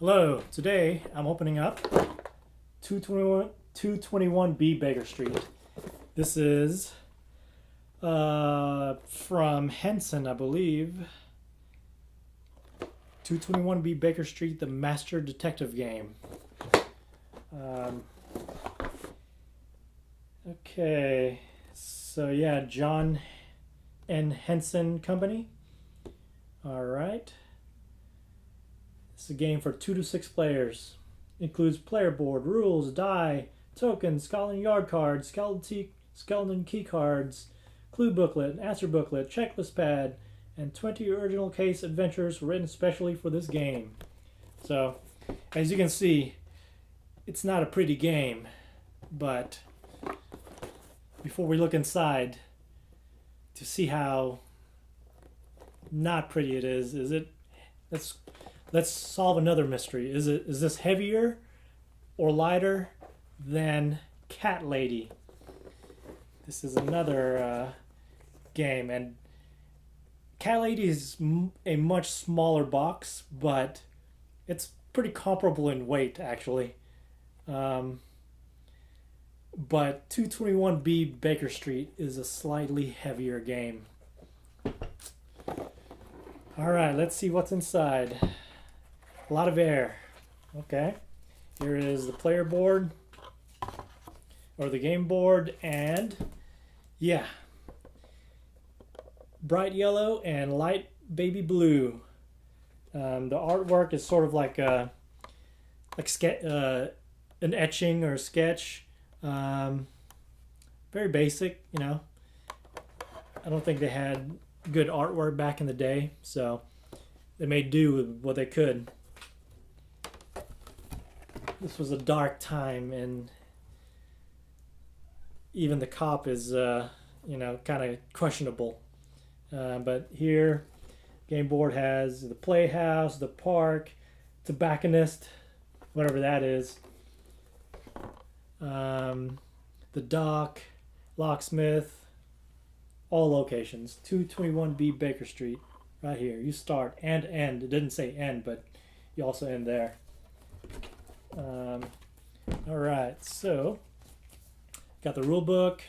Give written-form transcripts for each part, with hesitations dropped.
Hello, today I'm opening up 221B Baker Street. This is from Hansen, I believe. 221B Baker Street, the Master Detective game. Okay, so yeah, John and Hansen Company. Alright. It's a game for 2 to 6 players. Includes player board, rules, die, tokens, Scotland Yard cards, skeleton key cards, clue booklet, answer booklet, checklist pad, and 20 original case adventures written specially for this game. So, as you can see, it's not a pretty game, but before we look inside to see how not pretty it is it let's solve another mystery. Is this heavier or lighter than Cat Lady? This is another game, and Cat Lady is a much smaller box, but it's pretty comparable in weight actually. But 221B Baker Street is a slightly heavier game. Alright, let's see what's inside. A lot of air. Okay. Here is the player board, or the game board, and yeah, bright yellow and light baby blue. The artwork is sort of like an etching or a sketch. Very basic, you know. I don't think they had good artwork back in the day, so they made do with what they could. This was a dark time, and even the cop is, you know, kind of questionable. But here, game board has the playhouse, the park, tobacconist, whatever that is, the dock, locksmith, all locations. 221B Baker Street, right here. You start and end. It didn't say end, but you also end there. Alright, so got the rule book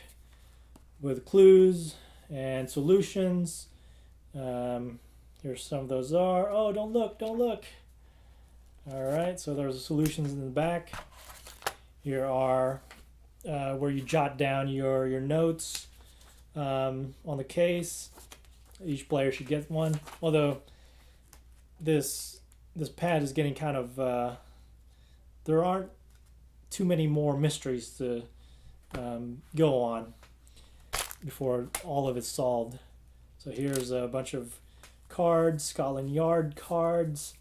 with clues and solutions. Here's some of those are. Oh, don't look, don't look. Alright, so there's the solutions in the back. Here are where you jot down your notes on the case. Each player should get one. Although this pad is getting kind of there aren't too many more mysteries to go on before all of it's solved. So here's a bunch of cards, Scotland Yard cards,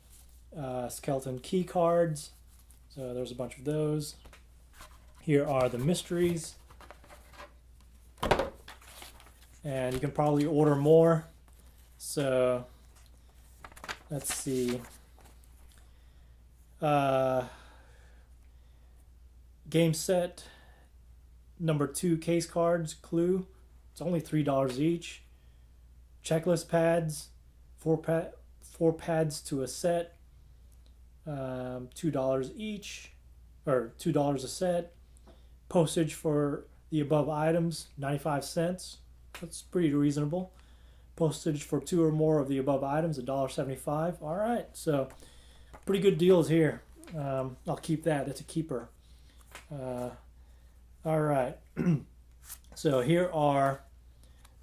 skeleton key cards. So there's a bunch of those. Here are the mysteries. And you can probably order more. So let's see. Game set number 2 case cards, clue. It's only $3 each. Checklist pads, 4 pads to a set, $2 each, or $2 a set. Postage for the above items, 95 cents. That's pretty reasonable. Postage for 2 or more of the above items, $1.75. All right, so pretty good deals here. I'll keep that. That's a keeper. All right. So here are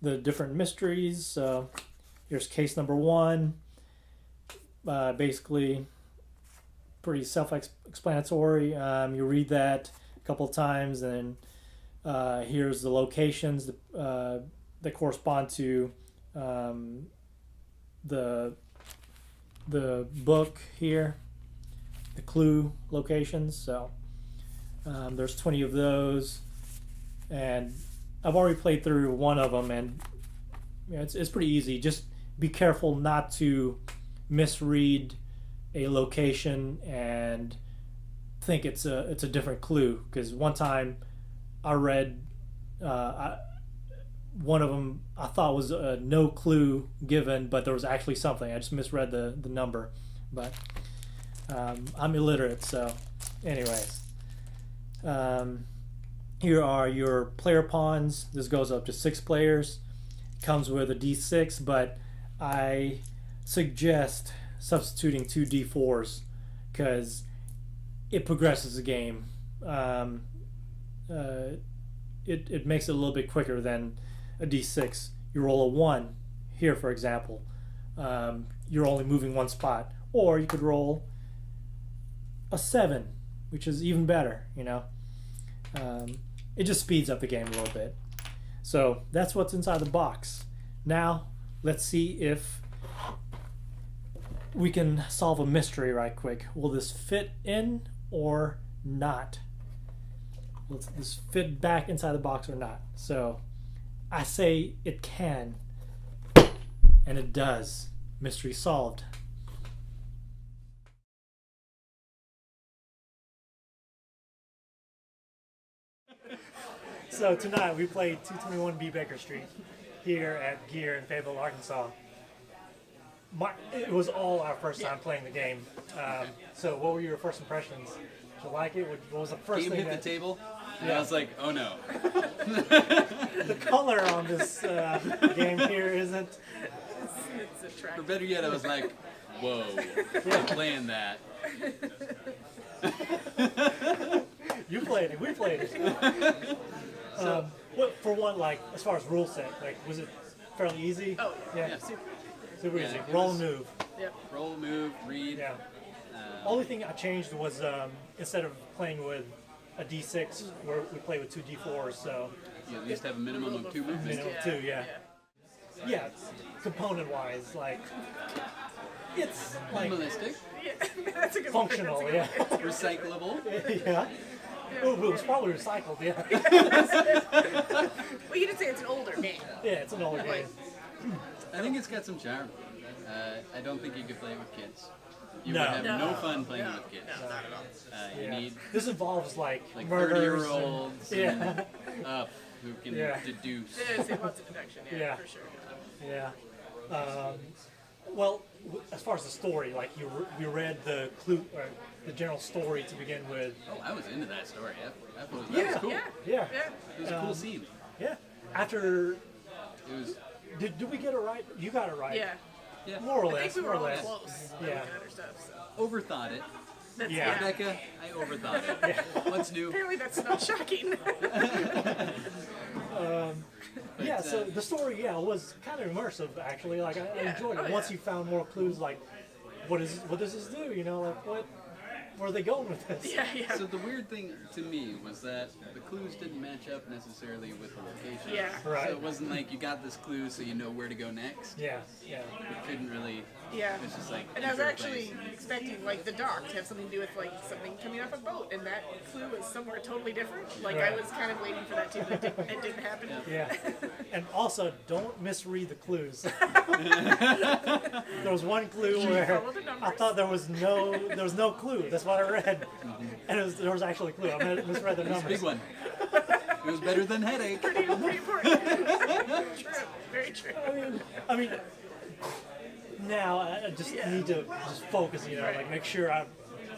the different mysteries. So here's case number 1. Basically, pretty self-explanatory. You read that a couple of times, and here's the locations that correspond to the book here, the clue locations. So there's 20 of those, and I've already played through one of them, and you know, it's pretty easy. Just be careful not to misread a location and think it's a different clue, because one time I read one of them I thought was no clue given, but there was actually something. I just misread the number. But I'm illiterate, so anyways. Here are your player pawns. This goes up to 6 players. Comes with a d6, but I suggest substituting 2 d4s because it progresses the game. It makes it a little bit quicker than a d6. You roll a 1 here, for example. You're only moving 1 spot. Or you could roll a 7, which is even better, you know. It just speeds up the game a little bit. So that's what's inside the box. Now let's see if we can solve a mystery right quick. Will this fit in or not? Will this fit back inside the box or not? So I say it can, and it does. Mystery solved. So tonight we played 221 B. Baker Street here at Gear in Fayetteville, Arkansas. It was all our first time playing the game. So what were your first impressions? Did you like it? What was the first Game thing hit the table, and I was like, oh no. The color on this game here isn't... It's attractive. Or better yet, I was like, whoa, I'm playing that. You played it. We played it. For one, like as far as rule set, like was it fairly easy? Oh yeah. Yeah. Super Yeah, easy. it Roll was- and move. Yep. Roll, move, read. Yeah. Only thing I changed was instead of playing with a d6, we play with 2 d4s. So You at least have a minimum of 2 movements. minimum 2, yeah. Yeah. Component-wise, like it's like Minimalistic, Yeah. That's a good functional. Word. Yeah. recyclable. Yeah. Oh, it was probably recycled. Yeah. Well, you did say it's an older game. Yeah, it's an older game. I think it's got some charm. I don't think you could play it with kids. You No. would have No. no fun playing it with kids. No, not at all. You Yeah. need This involves like like murders. 30-year-olds Yeah. up who can Yeah. deduce. There's lots of deduction, Yeah. for sure. Yeah. Well, as far as the story, like you read the clue or the general story to begin with. Oh, I was into that story. That was Yeah. cool. Yeah. Yeah. Yeah. It was a cool scene. Yeah. After, It was, did we get it right? You got it right. Yeah. yeah. More or I less. think we More were or all less. close. Yeah. Looking at other stuff. So. Overthought it. That's, Yeah. Rebecca, I overthought it. What's new? Apparently that's not shocking. Yeah. So the story, was kind of immersive actually. Like I Yeah. enjoyed it. Oh, Once yeah. you found more clues, like what does this do? You know, like where are they going with this? yeah, yeah. So the weird thing to me was that the clues didn't match up necessarily with the location. Yeah. Right. So it wasn't like you got this clue so you know where to go next. Yeah. Yeah. It couldn't really. Yeah. It was just like. And I was enter a actually place. expecting like the dock to have something to do with like something coming off a boat, and that clue was somewhere totally different. Like Right. I was kind of waiting for that too, but it didn't happen. Yeah, and also don't misread the clues. There was one clue where follow the numbers? I thought there was no clue. That's what I read, and there was actually a clue. I misread the numbers. Big one. It was better than headache. Pretty important. True. Very true. I mean, now I just need to just focus. You know, like make sure I'm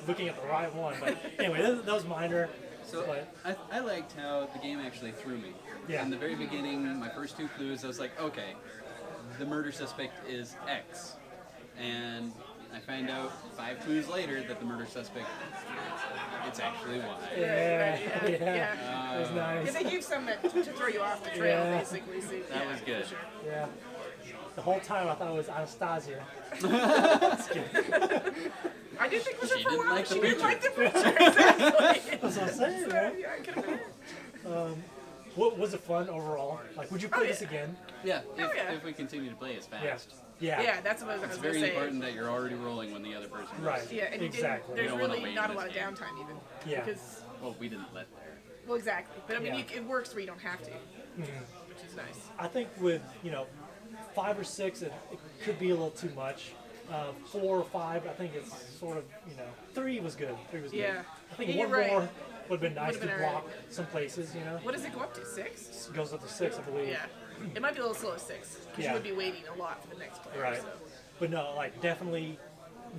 looking at the right one. But anyway, that was minor. So But I liked how the game actually threw me. Yeah. In the very beginning, my first 2 clues, I was like, okay, the murder suspect is X. And I find out 5 clues later that the murder suspect, it's actually Y. yeah, Yeah. it was nice. Yeah, they gave some that to throw you off the trail, Yeah. basically. So, That was good. For sure. Yeah. The whole time I thought it was Anastasia. I did think it was her She for a didn't while. like the She didn't preacher. like the preacher. Exactly. That's what I'm saying, So, man. yeah, it could have been. What was it fun overall? Like, would you play this yeah. again? Yeah, yeah. if we continue to play as Yeah. fast. Yeah. Yeah, that's what I was It's going to very say. important that you're already rolling when the other person rolls. Right. Yeah, and you Exactly. didn't, there's don't wanna really wait not a in lot of this game. downtime even. Yeah. Because, Well, we didn't let there. well, exactly. But I mean, Yeah. it works where you don't have to, which is nice. I think with 5 or 6, it could be a little too much. 4 or 5, I think it's sort of 3 was good. 3 was good. Yeah. I think Yeah, one you're right. more would have been nice Would've to been block alright. some places. What does it go up to? 6? It goes up to 6, I believe. Yeah. It might be a little slow at 6 because Yeah. you would be waiting a lot for the next player. Right. So. But no, like definitely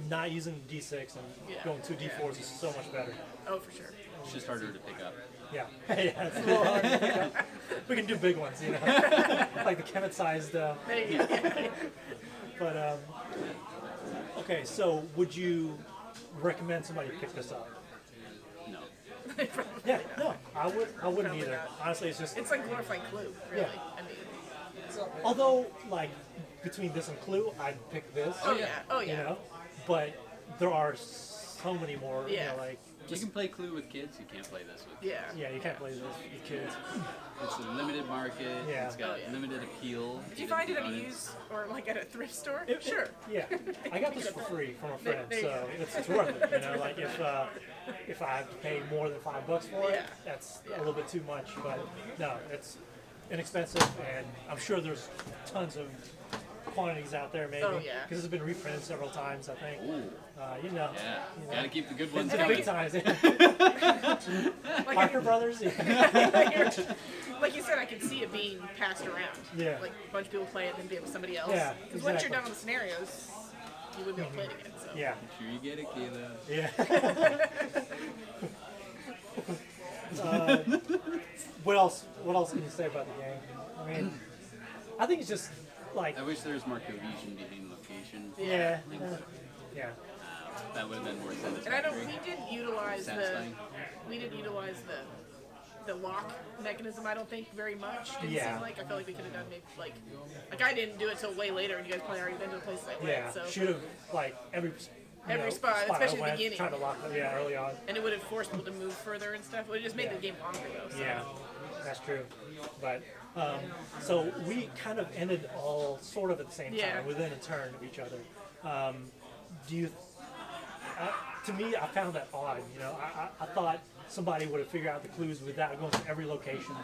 not using D6 and going 2D4s is so much better. Oh, for sure. It's just harder to pick up. Yeah, yeah, it's a little hard to pick up. We can do big ones, you know, like the Kemet-sized. There you go. But okay, so would you recommend somebody pick this up? No. Yeah, no, I wouldn't Probably either. not. Honestly, it's just It's like glorified Clue, really. Yeah. I mean, although like between this and Clue, I'd pick this. oh yeah, oh yeah. You know, but there are so many more. You Yeah. know, like You can play Clue with kids. You can't play this with. Yeah. yeah, you can't play this with kids. It's a limited market. Yeah. It's got Oh, yeah. limited appeal. If you find it at a used or like at a thrift store, sure. Yeah, I got this for free from a friend, There you so go. it's worth it. You know, like if I have to pay more than $5 for it, Yeah. that's a little bit too much. But no, it's inexpensive, and I'm sure there's tons of quantities out there, maybe. Oh, yeah. Because it's been reprinted several times, I think. Ooh. You know. Yeah. You know. Gotta keep the good ones It's the big coming. times. Like, Parker Brothers. Yeah. like you said, I could see it being passed around. Yeah. Like a bunch of people play it, then be it with somebody else. Yeah, Because once you're exactly. done with the scenarios, you wouldn't be able to play it again. So. Yeah. Make sure you get it, Kayla. Yeah. What else? What else can you say about the game? I mean, I think it's just like I wish there was more cohesion behind location. yeah. That would have been more satisfactory. And I don't. We didn't utilize Satisfying. the lock mechanism. I don't think very much. Didn't Yeah. seem like. I felt like we could have done maybe like I didn't do it till way later, and you guys probably already been to the places I went. Yeah, So should have like every spot, especially I went, the beginning. Trying to lock it, yeah, early on. and it would have forced people to move further and stuff. It would have just made the game longer though. So. Yeah, that's true. But so we kind of ended all sort of at the same Yeah. time, within a turn of each other. Do you? To me, I found that odd. You know, I thought somebody would have figured out the clues without going to every location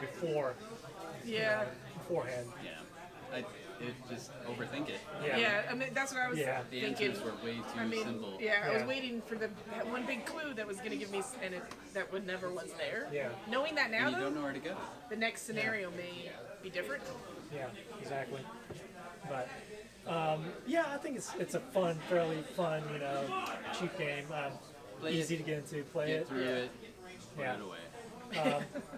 Yeah. beforehand. Yeah. It just overthink it. Yeah. Yeah, I mean that's what I was Yeah. The thinking. answers were way too I mean, simple. yeah, I was Yeah. waiting for that one big clue that was going to give me, and that would never was there. Yeah. Knowing that now, And you though, don't know where to go. the next scenario may be different. Yeah, exactly. But yeah, I think it's a fairly fun, you know, cheap game. Play Easy it, to get into, play Get it. through it, put Yeah. it away.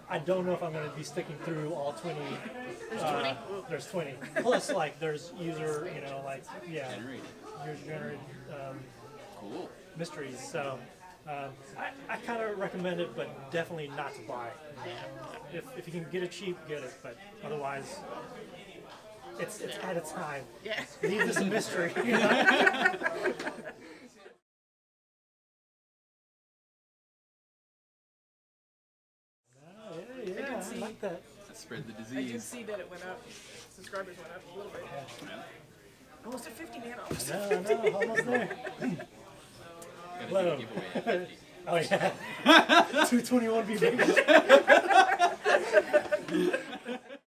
I don't know if I'm going to be sticking through all 20. There's 20. Ooh. There's 20. Plus, like, there's user, you know, like, yeah, Generated. user generated Cool. mysteries. So I kind of recommend it, but definitely not to buy it. If you can get it cheap, get it. But otherwise, it's at a time. Yeah. Leave this a mystery. You know? Yeah, I like that. Let's spread the I did disease. see that it went up. Subscribers went up a little bit. Yeah. Almost at 50 man almost. No, almost there. Gotta Whoa. do a giveaway at 50. Oh yeah. 221 be